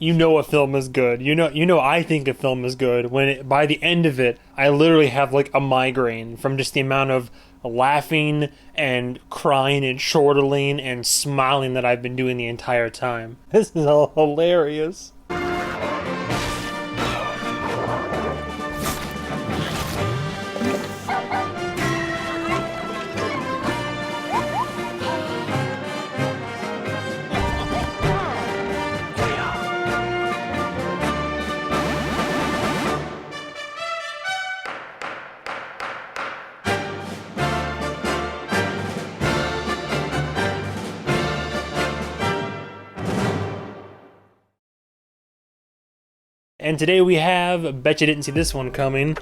You know a film is good. You know I think a film is good when by the end of it, I literally have like a migraine from just the amount of laughing and crying and chortling and smiling that I've been doing the entire time. This is all hilarious. And today we have, bet you didn't see this one coming,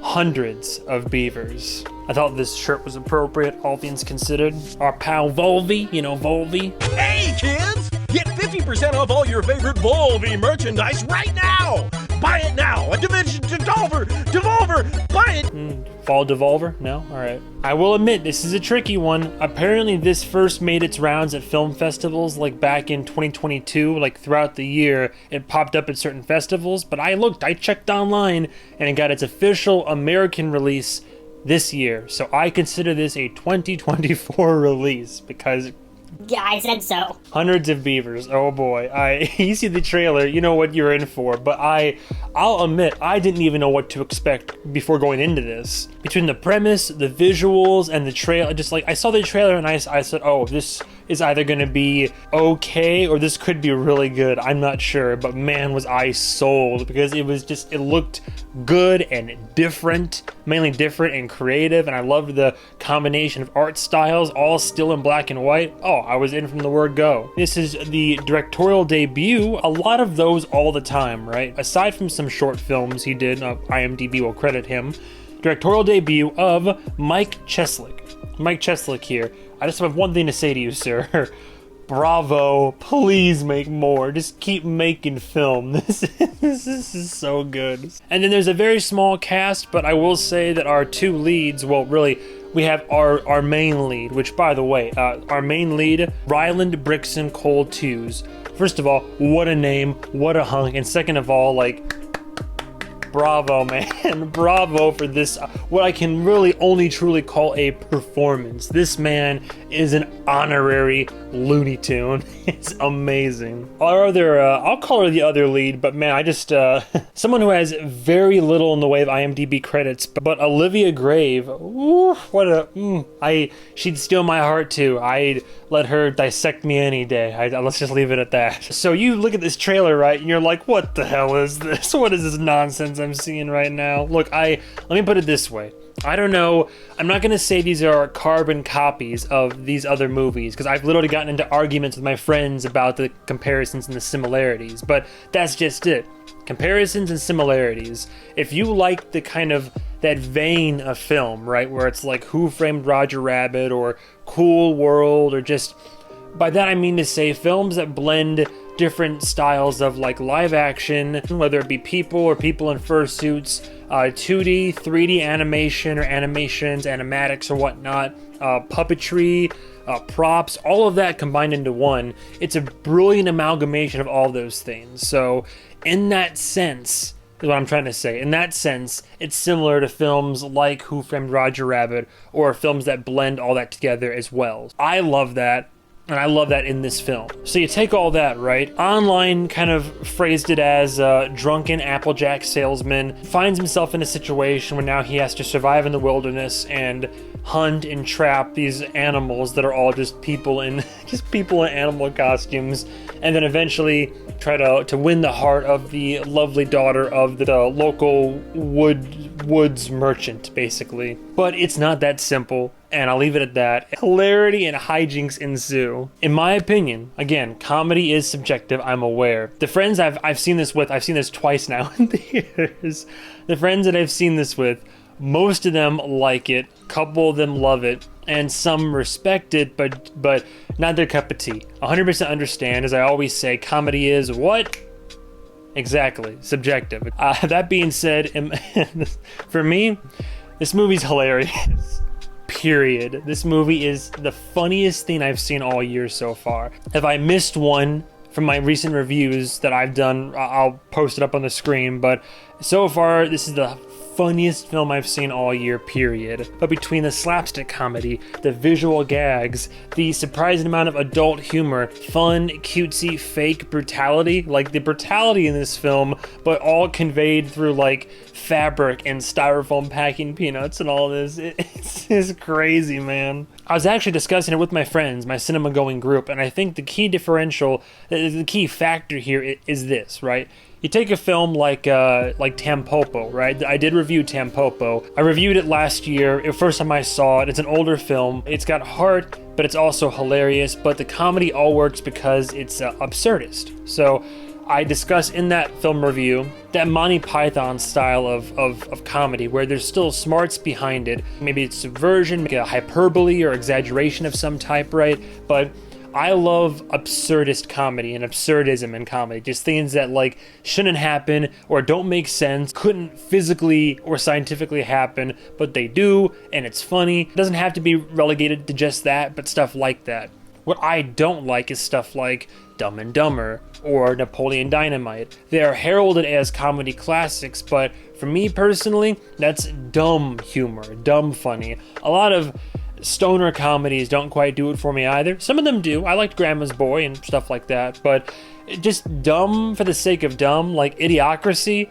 hundreds of beavers. I thought this shirt was appropriate, all things considered. Our pal Volvi, you know Volvi. Hey kids! Get 50% off all your favorite Volvi merchandise right now! Buy it now! A Division Devolver! Buy it! Fall Devolver? No? Alright. I will admit, this is a tricky one. Apparently this first made its rounds at film festivals like back in 2022, like throughout the year. It popped up at certain festivals, but I checked online, and it got its official American release this year. So I consider this a 2024 release because... Yeah, I said so. Hundreds of beavers. Oh boy. You see the trailer, you know what you're in for, but I'll admit I didn't even know what to expect before going into this. Between the premise, the visuals, and the trailer, just like I saw the trailer and I said, "Oh, this is either going to be okay or this could be really good." I'm not sure, but man was I sold because it looked good and different, mainly different and creative, and I loved the combination of art styles, all still in black and white. Oh, I was in from the word go. This is the directorial debut, a lot of those all the time, right? Aside from some short films he did, IMDb will credit him, directorial debut of Mike Cheslick. Mike Cheslick here. I just have one thing to say to you, sir. Bravo, please make more. Just keep making film. This is so good. And then there's a very small cast, but I will say that our two leads, well, really, we have our main lead, which, by the way, our main lead, Ryland Brixton Cole Tews. First of all, what a name, what a hunk, and second of all, like, bravo, man. Bravo for this, what I can really only truly call a performance. This man is an honorary Looney Tune. It's amazing. Our other, I'll call her the other lead, but man, I just, someone who has very little in the way of IMDb credits, but Olivia Grave, ooh, what a, she'd steal my heart too. I'd let her dissect me any day. Let's just leave it at that. So you look at this trailer, right, and you're like, what the hell is this? What is this nonsense I'm seeing right now? Look, let me put it this way. I don't know, I'm not gonna say these are carbon copies of these other movies, because I've literally gotten into arguments with my friends about the comparisons and the similarities, but that's just it. Comparisons and similarities. If you like the kind of, that vein of film, right, where it's like Who Framed Roger Rabbit, or Cool World, or just, by that I mean to say films that blend different styles of like live action, whether it be people or people in fursuits, 2D, 3D animation or animations, animatics or whatnot, puppetry, props, all of that combined into one. It's a brilliant amalgamation of all those things. So in that sense, is what I'm trying to say. In that sense, it's similar to films like Who Framed Roger Rabbit, or films that blend all that together as well. I love that. And I love that in this film. So you take all that, right? Online kind of phrased it as a drunken Applejack salesman finds himself in a situation where now he has to survive in the wilderness and hunt and trap these animals that are all just people in animal costumes, and then eventually try to win the heart of the lovely daughter of the local woods merchant, basically. But it's not that simple, and I'll leave it at that. Hilarity and hijinks ensue. In my opinion, again, comedy is subjective, I'm aware. The friends I've seen this with, I've seen this twice now in theaters. The friends that I've seen this with, most of them like it, a couple of them love it, and some respect it, but not their cup of tea. 100% understand, as I always say, comedy is what? Exactly, subjective. That being said, for me, this movie's hilarious. Period. This movie is the funniest thing I've seen all year so far. If I missed one from my recent reviews that I've done. I'll post it up on the screen, but so far this is the funniest film I've seen all year, period. But between the slapstick comedy, the visual gags, the surprising amount of adult humor, fun, cutesy, fake brutality, like the brutality in this film, but all conveyed through like fabric and styrofoam packing peanuts and all this. It's crazy, man. I was actually discussing it with my friends, my cinema going group, and I think the key differential, the key factor here is this, right? You take a film like Tampopo, right? I did review Tampopo. I reviewed it last year. The first time I saw it, it's an older film. It's got heart, but it's also hilarious. But the comedy all works because it's absurdist. So I discuss in that film review that Monty Python style of comedy where there's still smarts behind it. Maybe it's subversion, maybe a hyperbole or exaggeration of some type, right? But I love absurdist comedy and absurdism in comedy. Just things that like shouldn't happen or don't make sense, couldn't physically or scientifically happen, but they do, and it's funny. It doesn't have to be relegated to just that, but stuff like that. What I don't like is stuff like Dumb and Dumber or Napoleon Dynamite. They are heralded as comedy classics, but for me personally, that's dumb humor, dumb funny. A lot of stoner comedies don't quite do it for me either. Some of them do. I liked Grandma's Boy and stuff like that, but just dumb for the sake of dumb, like Idiocracy,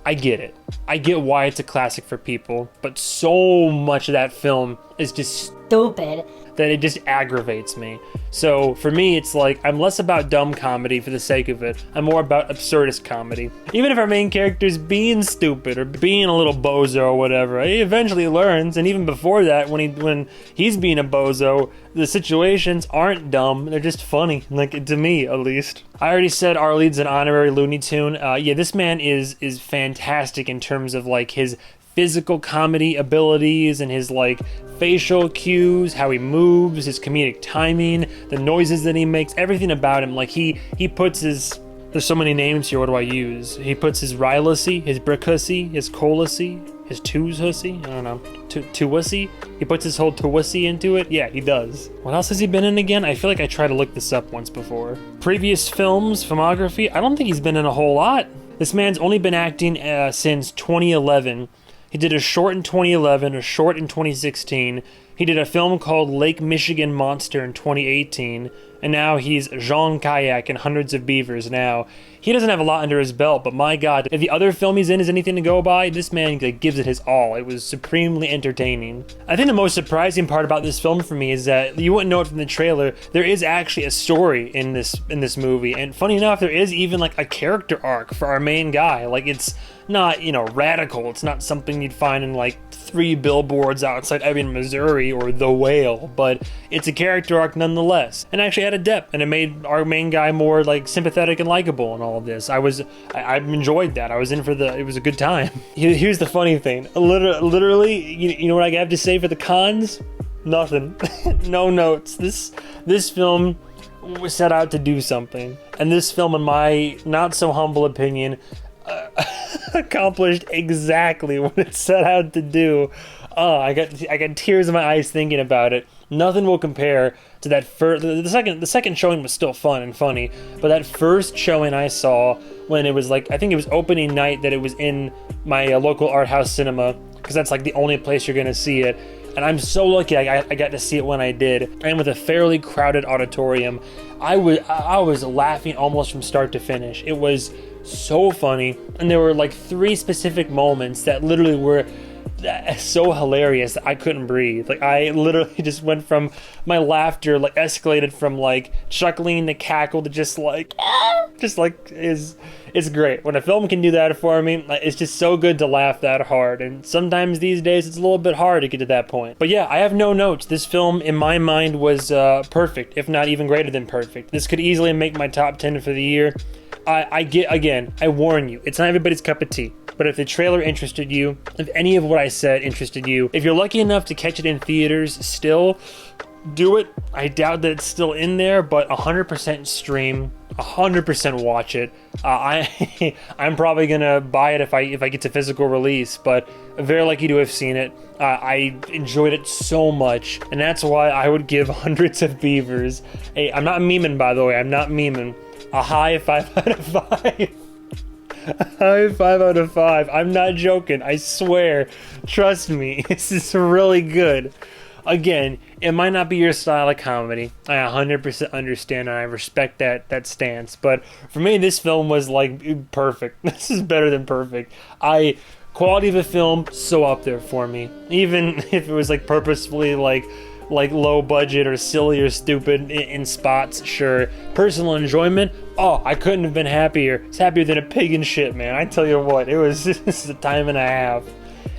I get it. I get why it's a classic for people, but so much of that film is just Stupid. that it just aggravates me. So for me, it's like I'm less about dumb comedy for the sake of it. I'm more about absurdist comedy. Even if our main character's being stupid or being a little bozo or whatever, he eventually learns. And even before that, when he's being a bozo, the situations aren't dumb. They're just funny, like to me at least. I already said our lead's an honorary Looney Tune. Yeah, this man is fantastic in terms of like his physical comedy abilities and his like facial cues, how he moves, his comedic timing, the noises that he makes, everything about him. Like he puts his, there's so many names here, what do I use? He puts his Rylussy, his Brickhussy, his Colussy, his Two's-hussy, I don't know, Two-wussy? He puts his whole Two-wussy into it? Yeah, he does. What else has he been in again? I feel like I tried to look this up once before. Previous films, filmography, I don't think he's been in a whole lot. This man's only been acting since 2011. He did a short in 2011, a short in 2016. He did a film called Lake Michigan Monster in 2018. And now he's Jean Kayak in Hundreds of Beavers now. He doesn't have a lot under his belt, but my God, if the other film he's in is anything to go by, this man gives it his all. It was supremely entertaining. I think the most surprising part about this film for me is that you wouldn't know it from the trailer. There is actually a story in this movie, and funny enough, there is even like a character arc for our main guy. Like it's not, radical. It's not something you'd find in like 3 billboards outside Ebbing, Missouri, or The Whale, but it's a character arc nonetheless, and actually had a depth, and it made our main guy more like sympathetic and likable and all of this. I enjoyed that. I was in for it was a good time. Here's the funny thing. Literally, you know what I have to say for the cons? Nothing. No notes. This film was set out to do something, and this film, in my not so humble opinion, accomplished exactly what it set out to do. I got tears in my eyes thinking about it. Nothing will compare to that first. The second showing was still fun and funny, but that first showing I saw when it was like, I think it was opening night, that it was in my local art house cinema, because that's like the only place you're gonna see it. And I'm so lucky I got to see it when I did, and with a fairly crowded auditorium. I was laughing almost from start to finish. It was so funny, and there were like 3 specific moments that literally were so hilarious that I couldn't breathe. Like I literally just went from, my laughter like escalated from like chuckling to cackle to just like it's great when a film can do that for me. It's just so good to laugh that hard, and sometimes these days it's a little bit hard to get to that point. But yeah, I have no notes. This film in my mind was perfect, if not even greater than perfect. This could easily make my top 10 for the year. I warn you, it's not everybody's cup of tea. But if the trailer interested you, if any of what I said interested you, if you're lucky enough to catch it in theaters still, do it. I doubt that it's still in there, but 100% stream, 100% watch it. I'm probably gonna buy it if I get to physical release, but very lucky to have seen it. I enjoyed it so much, and that's why I would give Hundreds of Beavers I'm not memeing, by the way, I'm not memeing, a high 5 out of 5. A high 5 out of 5. I'm not joking, I swear. Trust me, this is really good. Again, it might not be your style of comedy. I 100% understand and I respect that stance. But for me, this film was like perfect. This is better than perfect. Quality of a film, so up there for me. Even if it was like purposefully like low budget or silly or stupid in spots, sure. Personal enjoyment, oh, I couldn't have been happier. It's happier than a pig in shit, man. I tell you what, this is a time and a half.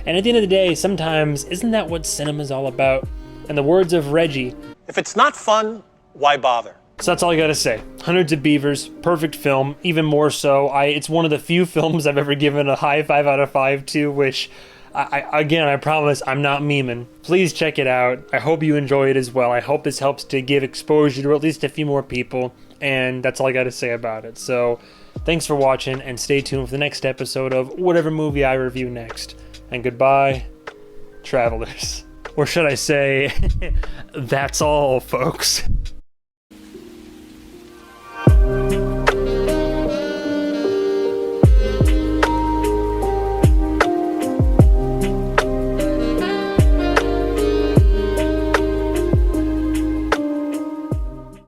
And at the end of the day, sometimes, isn't that what cinema's all about? In the words of Reggie, if it's not fun, why bother? So that's all I gotta say. Hundreds of Beavers, perfect film, even more so. It's one of the few films I've ever given a high 5 out of 5 to, which, I promise I'm not memeing. Please check it out. I hope you enjoy it as well. I hope this helps to give exposure to at least a few more people, and that's all I gotta say about it. So, thanks for watching, and stay tuned for the next episode of whatever movie I review next. And goodbye, travelers. Or should I say, that's all, folks.